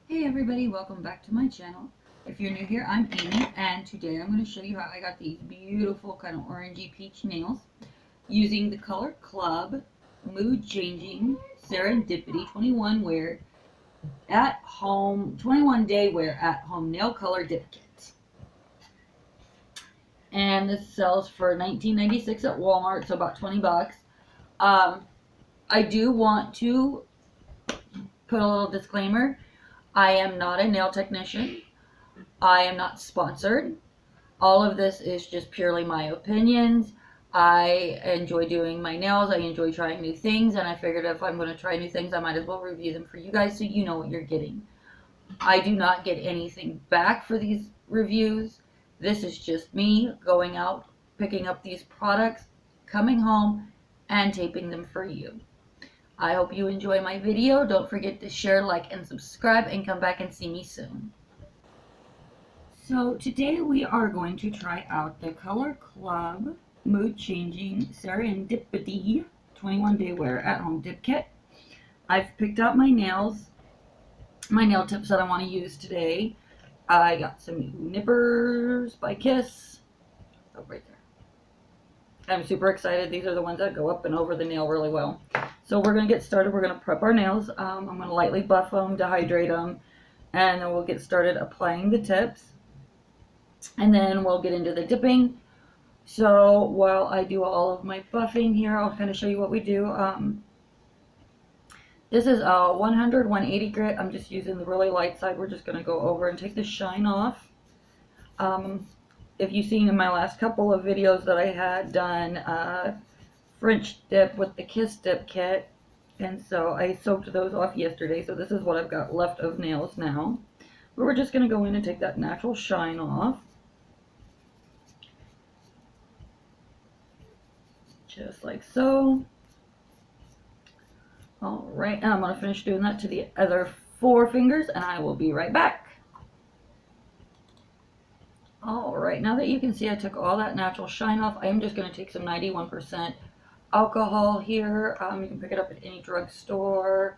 Hey everybody, welcome back to my channel. If you're new here, I'm Amy, and today I'm going to show you how I got these beautiful kind of orangey peach nails using the Color Club Mood Changing Serendipity 21 wear at home, 21 day wear at home nail color dip kit. And this sells for $19.96 at Walmart, so about 20 bucks. I do want to put a little disclaimer. I am not a nail technician. I am not sponsored. All of this is just purely my opinions. I enjoy doing my nails. I enjoy trying new things. And I figured if I'm going to try new things, I might as well review them for you guys so you know what you're getting. I do not get anything back for these reviews. This is just me going out, picking up these products, coming home, and taping them for you. I hope you enjoy my video. Don't forget to share, like, and subscribe, and come back and see me soon. So today we are going to try out the Color Club Mood Changing Seren-dip-ity 21 day wear at home dip kit. I've picked out my nails, my nail tips that I want to use today. I got some nippers by Kiss. Oh, right there. I'm super excited. These are the ones that go up and over the nail really well. So we're going to get started. We're going to prep our nails. I'm going to lightly buff them, dehydrate them, and then we'll get started applying the tips. And then we'll get into the dipping. So while I do all of my buffing here, I'll kind of show you what we do. This is a 100, 180 grit. I'm just using the really light side. We're just going to go over and take the shine off. If you've seen in my last couple of videos that I had done French dip with the Kiss dip kit, and so I soaked those off yesterday, so this is what I've got left of nails now. But we're just going to go in and take that natural shine off. Just like so. Alright, and I'm going to finish doing that to the other 4 fingers, and I will be right back. Alright, now that you can see I took all that natural shine off, I am just going to take some 91% alcohol here. You can pick it up at any drugstore.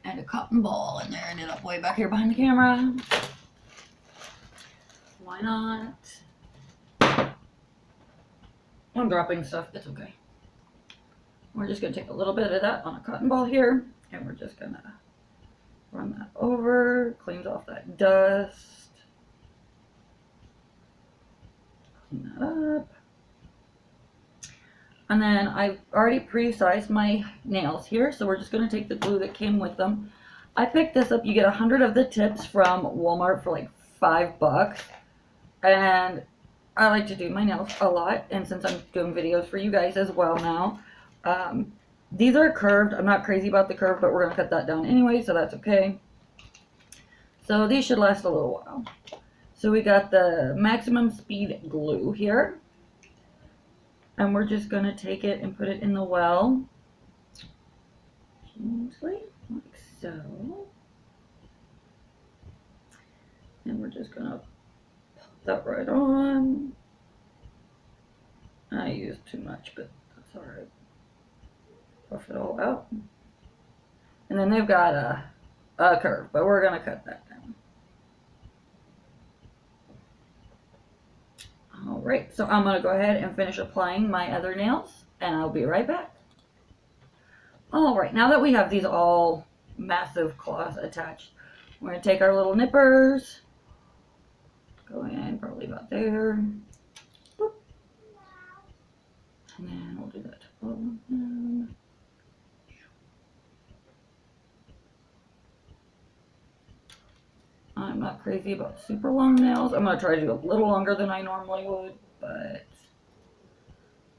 And a cotton ball in there, ended up way back here behind the camera. Why not? I'm dropping stuff, it's okay. We're just going to take a little bit of that on a cotton ball here, and we're just going to run that over, cleans off that dust. Clean that up. And then I've already pre-sized my nails here, so we're just going to take the glue that came with them. I picked this up. You get 100 of the tips from Walmart for like $5. And I like to do my nails a lot, and since I'm doing videos for you guys as well now, these are curved. I'm not crazy about the curve, but we're going to cut that down anyway, so that's okay. So these should last a little while. So we got the maximum speed glue here. And we're just going to take it and put it in the well. Gently, like so. And we're just going to pop that right on. I used too much, but that's alright. Puff it all out. And then they've got a curve, but we're going to cut that down. Alright, so I'm going to go ahead and finish applying my other nails, and I'll be right back. Alright, now that we have these all massive claws attached, we're going to take our little nippers, go in probably about there, boop. And then we'll do that to all of them. I'm not crazy about super long nails. I'm going to try to do a little longer than I normally would, but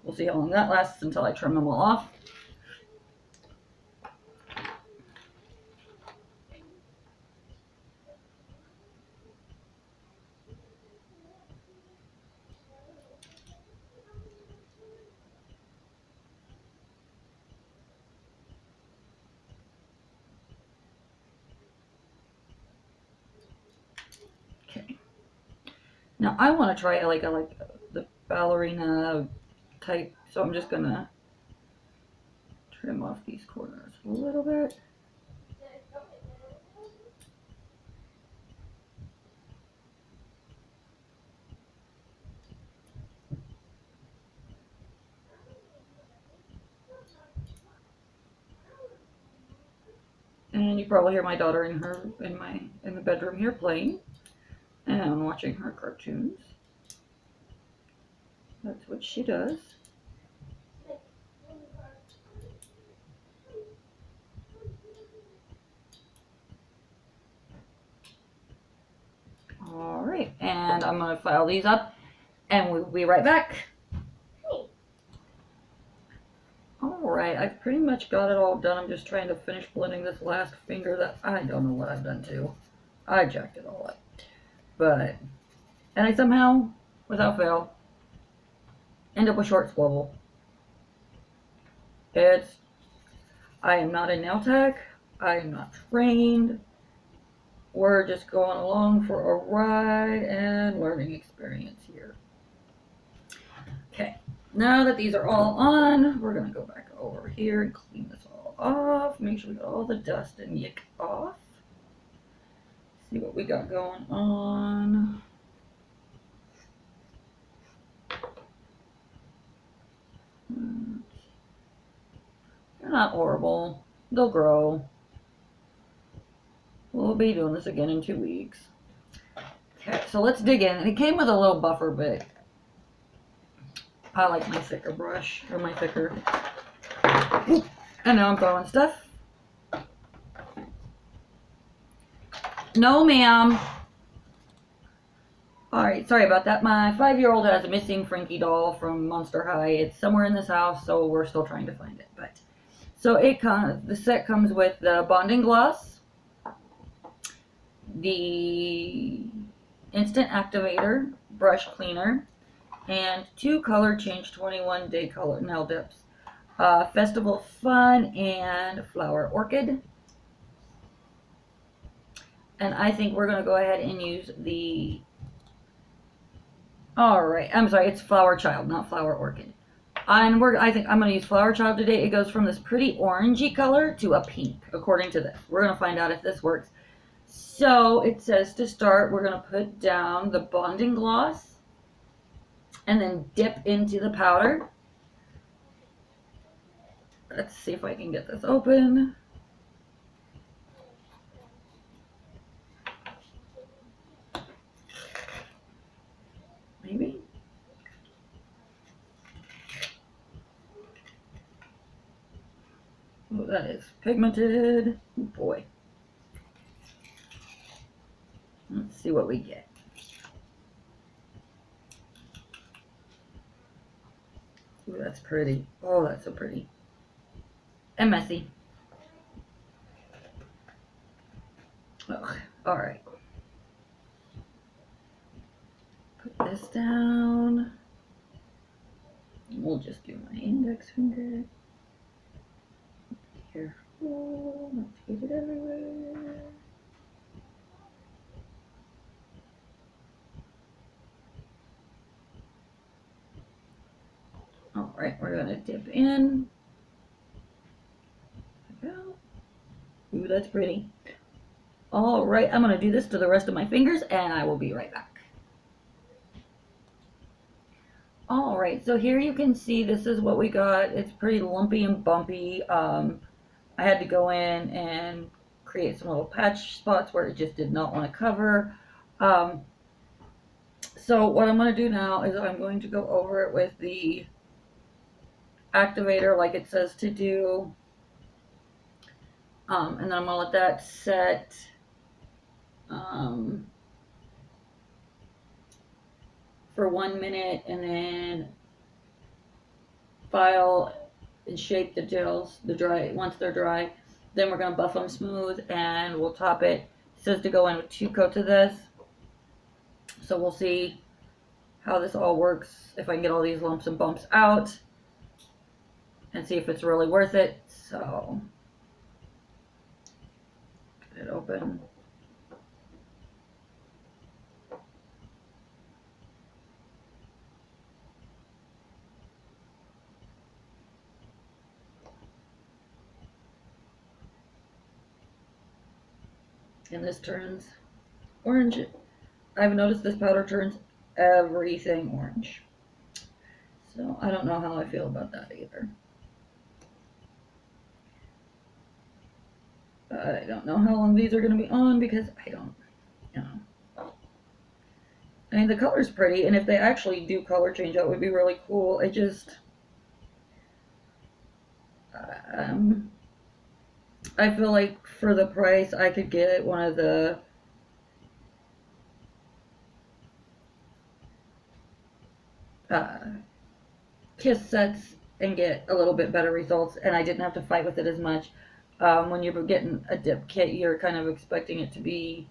we'll see how long that lasts until I trim them all off. Now I want to try like the ballerina type, so I'm just gonna trim off these corners a little bit. And you probably hear my daughter in the bedroom here playing and watching her cartoons. That's what she does. All right, and I'm going to file these up and we'll be right back. All right, I've pretty much got it all done. I'm just trying to finish blending this last finger that I don't know what I've done to. I jacked it all up. And I somehow, without fail, end up with short swivel. I am not a nail tech. I am not trained. We're just going along for a ride and learning experience here. Okay, now that these are all on, we're gonna go back over here and clean this all off. Make sure we got all the dust and yuck off. See what we got going on. They're not horrible. They'll grow. We'll be doing this again in 2 weeks. Okay, so let's dig in. And it came with a little buffer, but I like my thicker brush, or my thicker. And now I'm throwing stuff. No, ma'am. Alright, sorry about that. My 5-year-old has a missing Frankie doll from Monster High. It's somewhere in this house, so we're still trying to find it. But so the set comes with the bonding gloss, the instant activator brush cleaner, and 2 color change 21-day color nail dips. Festival Fun and Flower Orchid. And I think we're going to go ahead and use the... Alright, I'm sorry, it's Flower Child, not Flower Orchid. And I think I'm going to use Flower Child today. It goes from this pretty orangey color to a pink, according to this. We're going to find out if this works. So it says to start, we're going to put down the bonding gloss and then dip into the powder. Let's see if I can get this open. Maybe. Oh, that is pigmented. Oh boy. Let's see what we get. Ooh, that's pretty. Oh, that's so pretty. And messy. Ugh. All right. Put this down. We'll just do my index finger. Be careful not to get it everywhere. All right, we're gonna dip in. Ooh, that's pretty. All right, I'm gonna do this to the rest of my fingers and I will be right back. All right, so here you can see this is what we got. It's pretty lumpy and bumpy. I had to go in and create some little patch spots where it just did not want to cover. So what I'm going to do now is I'm going to go over it with the activator like it says to do. And then I'm going to let that set. For 1 minute, and then file and shape the gels, once they're dry. Then we're going to buff them smooth and we'll top it. It says to go in with 2 coats of this. So we'll see how this all works, if I can get all these lumps and bumps out, and see if it's really worth it. So, get it open. And this turns orange. I've noticed this powder turns everything orange. So I don't know how I feel about that either. I don't know how long these are going to be on because I don't, you know. I mean, the color's pretty, and if they actually do color change, that would be really cool. It just, um, I feel like for the price, I could get one of the uh, Kiss sets and get a little bit better results, and I didn't have to fight with it as much. When you're getting a dip kit, you're kind of expecting it to be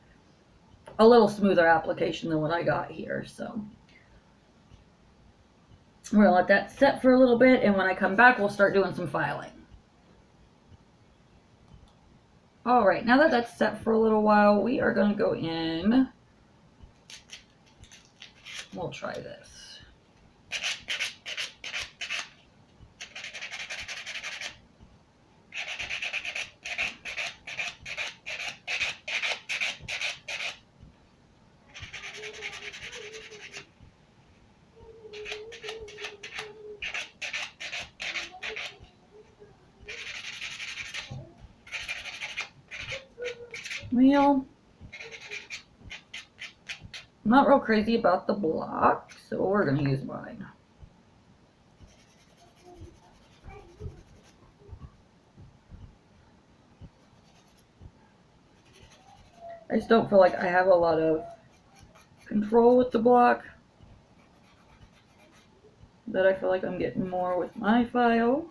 a little smoother application than what I got here. So we're gonna let that set for a little bit, and when I come back, we'll start doing some filing. All right, now that that's set for a little while, we are gonna go in. We'll try this. Well, I'm not real crazy about the block, so we're gonna use mine. I just don't feel like I have a lot of control with the block, but I feel like I'm getting more with my file.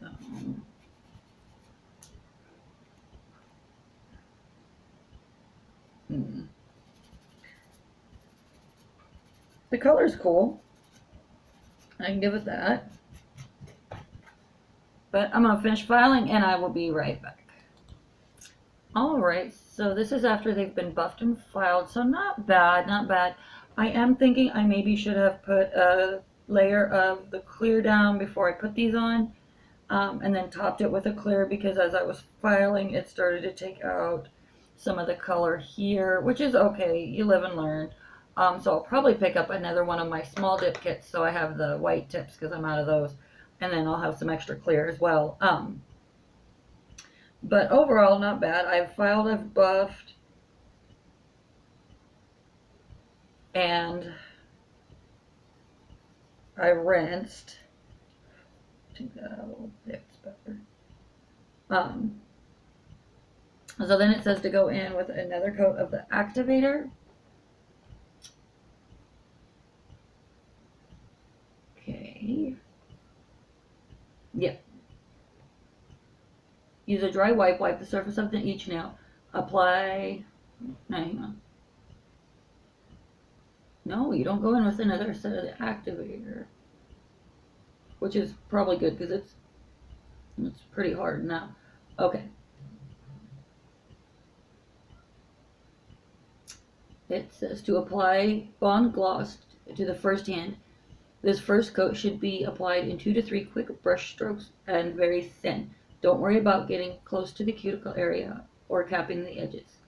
So, the color's cool. I can give it that. But I'm gonna finish filing and I will be right back. Alright, so this is after they've been buffed and filed, so not bad, not bad. I am thinking I maybe should have put a layer of the clear down before I put these on, and then topped it with a clear, because as I was filing it started to take out some of the color here, which is okay, you live and learn. So I'll probably pick up another one of my small dip kits so I have the white tips because I'm out of those, and then I'll have some extra clear as well. But overall, not bad. I've filed, I've buffed, and I rinsed. Take that out a little bit, it's better. So then it says to go in with another coat of the activator. Okay. Yep. Use a dry wipe, wipe the surface of each nail. Apply. No, hang on. No, you don't go in with another set of the activator, which is probably good because it's pretty hard now. Okay. It says to apply Bond Gloss to the first hand. This first coat should be applied in 2 to 3 quick brush strokes and very thin. Don't worry about getting close to the cuticle area or capping the edges.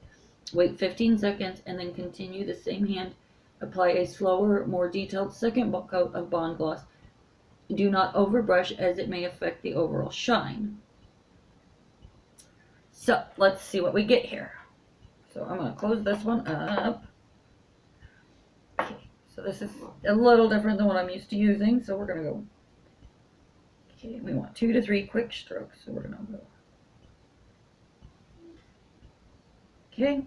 Wait 15 seconds and then continue the same hand. Apply a slower, more detailed second coat of Bond Gloss. Do not overbrush as it may affect the overall shine. So let's see what we get here. So I'm going to close this one up. Okay, so this is a little different than what I'm used to using, so we're going to go. Okay, we want 2 to 3 quick strokes, so we're going to go. Okay.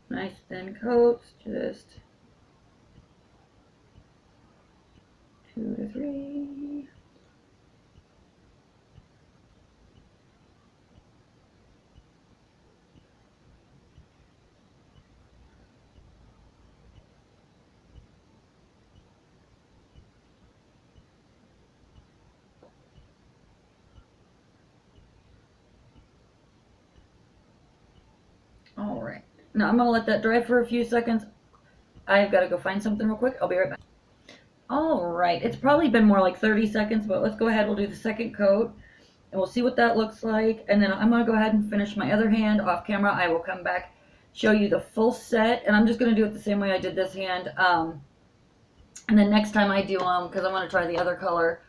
Nice thin coats, just 2 to 3. All right. Now I'm gonna let that dry for a few seconds. I've got to go find something real quick. I'll be right back. All right, it's probably been more like 30 seconds, but let's go ahead. We'll do the second coat and we'll see what that looks like. And then I'm gonna go ahead and finish my other hand off camera. I will come back, show you the full set, and I'm just gonna do it the same way I did this hand. And then next time I do them, because I want to try the other color,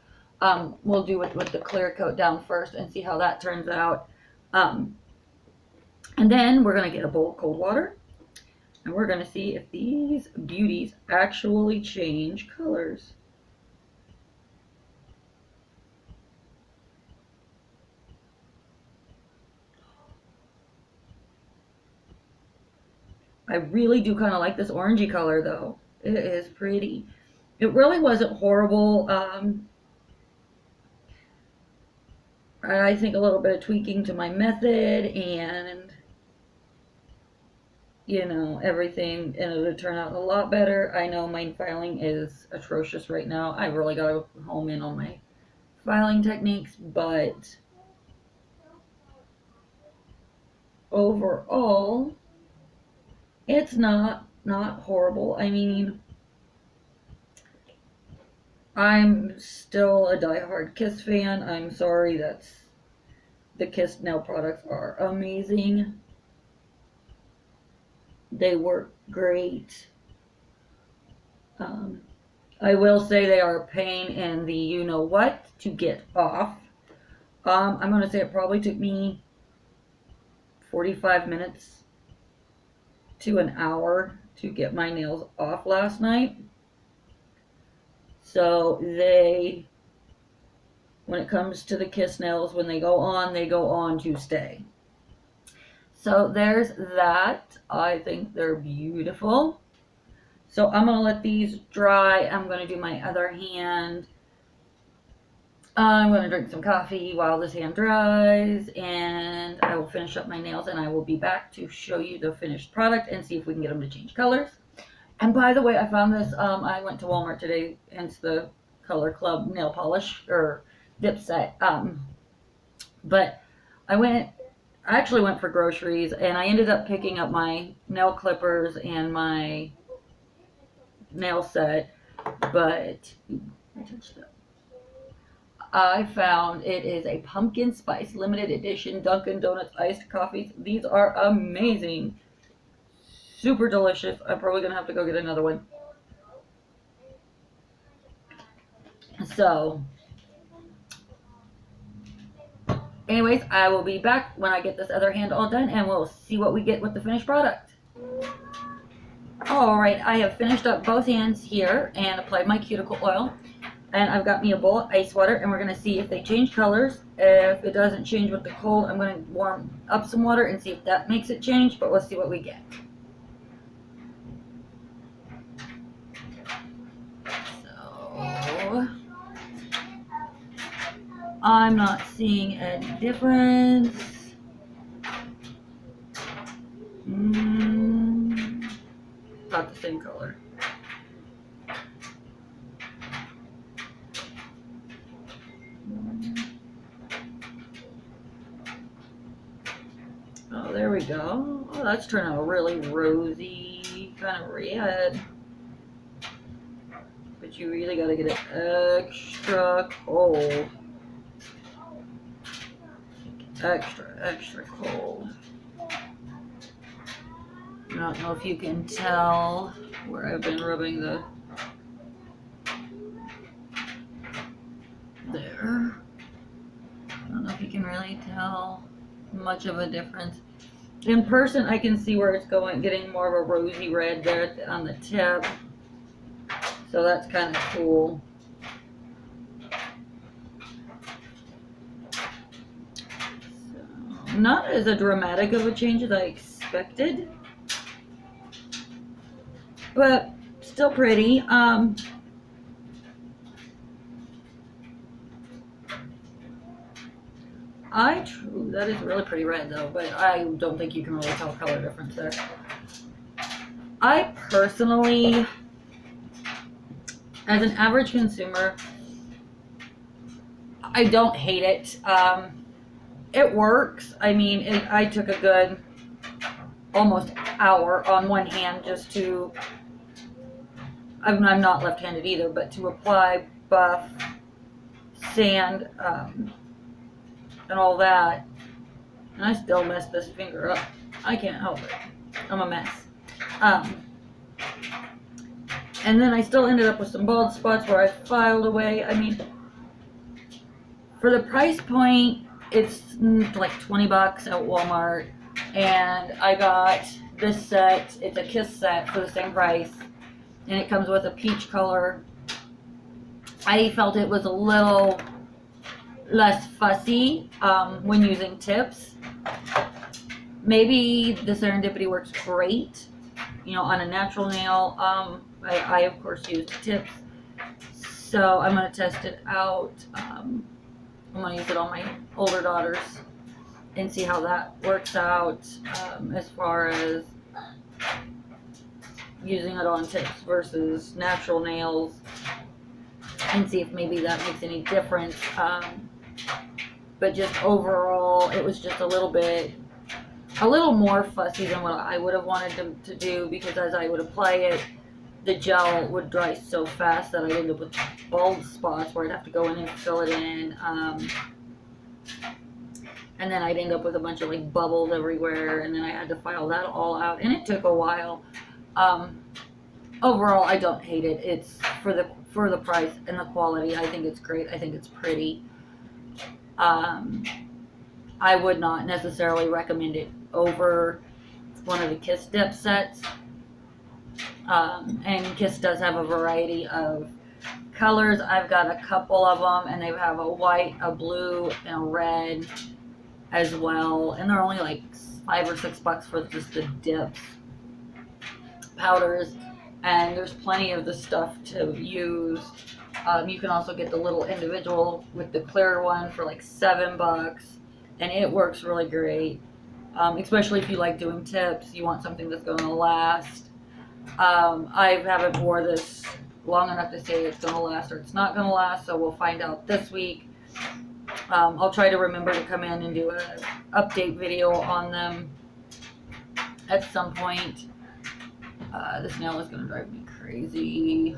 we'll do it with the clear coat down first and see how that turns out. And then we're going to get a bowl of cold water, and we're going to see if these beauties actually change colors. I really do kind of like this orangey color, though. It is pretty. It really wasn't horrible. I think a little bit of tweaking to my method and, you know, everything, and it'll turn out a lot better. I know my filing is atrocious right now. I really got to home in on my filing techniques, but overall, it's not horrible. I mean, I'm still a diehard Kiss fan. I'm sorry, the Kiss nail products are amazing. They work great. I will say they are a pain in the you-know-what to get off. I'm going to say it probably took me 45 minutes to an hour to get my nails off last night. So when it comes to the Kiss nails, when they go on to stay. So there's that. I think they're beautiful. So I'm going to let these dry. I'm going to do my other hand. I'm going to drink some coffee while this hand dries, and I will finish up my nails, and I will be back to show you the finished product and see if we can get them to change colors. And by the way, I found this, I went to Walmart today, hence the Color Club nail polish, or dip set. But I actually went for groceries, and I ended up picking up my nail clippers and my nail set, but I touched that. I found it is a pumpkin spice limited edition Dunkin' Donuts iced coffees. These are amazing. Super delicious. I'm probably going to have to go get another one. So, anyways, I will be back when I get this other hand all done, and we'll see what we get with the finished product. Alright, I have finished up both hands here and applied my cuticle oil. And I've got me a bowl of ice water, and we're going to see if they change colors. If it doesn't change with the cold, I'm going to warm up some water and see if that makes it change, but let's see what we get. So, I'm not seeing any difference. About the same color. Oh, there we go. Oh, that's turning out really rosy, kind of red. But you really got to get it extra cold. Extra cold. I don't know if you can tell where I've been rubbing the... There. I don't know if you can really tell much of a difference. In person, I can see where it's getting more of a rosy red there on the tip. So that's kind of cool. So, not as a dramatic of a change as I expected, but still pretty. That is really pretty red though, but I don't think you can really tell color difference there. I personally, as an average consumer, I don't hate it. It works. I mean, I took a good almost hour on one hand just to, I'm not left-handed either, but to apply, buff, sand, and all that. And I still mess this finger up. I can't help it. I'm a mess. And then I still ended up with some bald spots where I filed away. I mean, for the price point, it's like 20 bucks at Walmart. And I got this set. It's a Kiss set for the same price. And it comes with a peach color. I felt it was a little less fussy when using tips. Maybe the Seren-dip-ity works great, you know, on a natural nail. I of course used tips, so I'm going to test it out. I'm going to use it on my older daughters and see how that works out, as far as using it on tips versus natural nails, and see if maybe that makes any difference. But just overall, it was just a little more fussy than what I would have wanted them to do, because as I would apply it, the gel would dry so fast that I'd end up with bald spots where I'd have to go in and fill it in. And then I'd end up with a bunch of like bubbles everywhere, and then I had to file that all out, and it took a while. Overall, I don't hate it. It's for the price and the quality. I think it's great. I think it's pretty. I would not necessarily recommend it over one of the Kiss dip sets. And Kiss does have a variety of colors. I've got a couple of them, and they have a white, a blue, and a red as well. And they're only like $5 or $6 for just the dips, powders, and there's plenty of the stuff to use. You can also get the little individual with the clear one for like $7, and it works really great. Especially if you like doing tips, you want something that's going to last. I haven't wore this long enough to say it's going to last or it's not going to last, so we'll find out this week. I'll try to remember to come in and do an update video on them at some point. This nail is going to drive me crazy.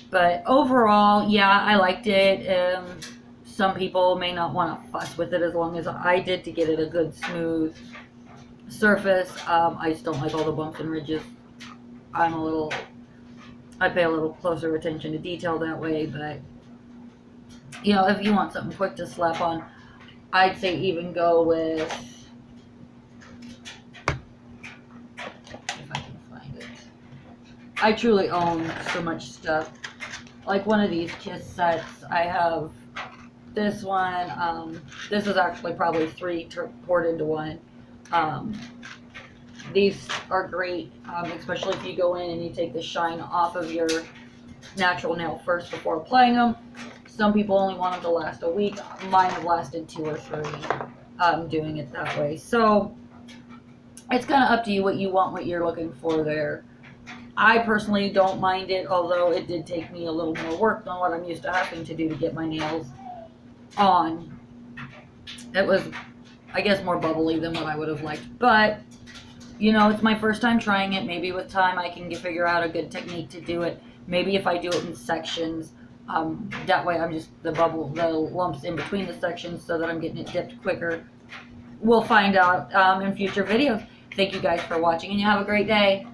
But overall, yeah, I liked it. Some people may not want to fuss with it as long as I did to get it a good smooth surface. I just don't like all the bumps and ridges. I pay a little closer attention to detail that way, but you know, if you want something quick to slap on, I'd say even go with, if I can find it. I truly own so much stuff. Like one of these Kiss sets, I have this one. This is actually probably 3 poured into one. These are great, especially if you go in and you take the shine off of your natural nail first before applying them. Some people only want them to last a week. Mine have lasted 2 or 3 doing it that way. So it's kind of up to you what you want, what you're looking for there. I personally don't mind it, although it did take me a little more work than what I'm used to having to do to get my nails on. It was, I guess, more bubbly than what I would have liked. But, you know, it's my first time trying it. Maybe with time I can figure out a good technique to do it. Maybe if I do it in sections, that way I'm just the lumps in between the sections so that I'm getting it dipped quicker. We'll find out in future videos. Thank you guys for watching, and you have a great day.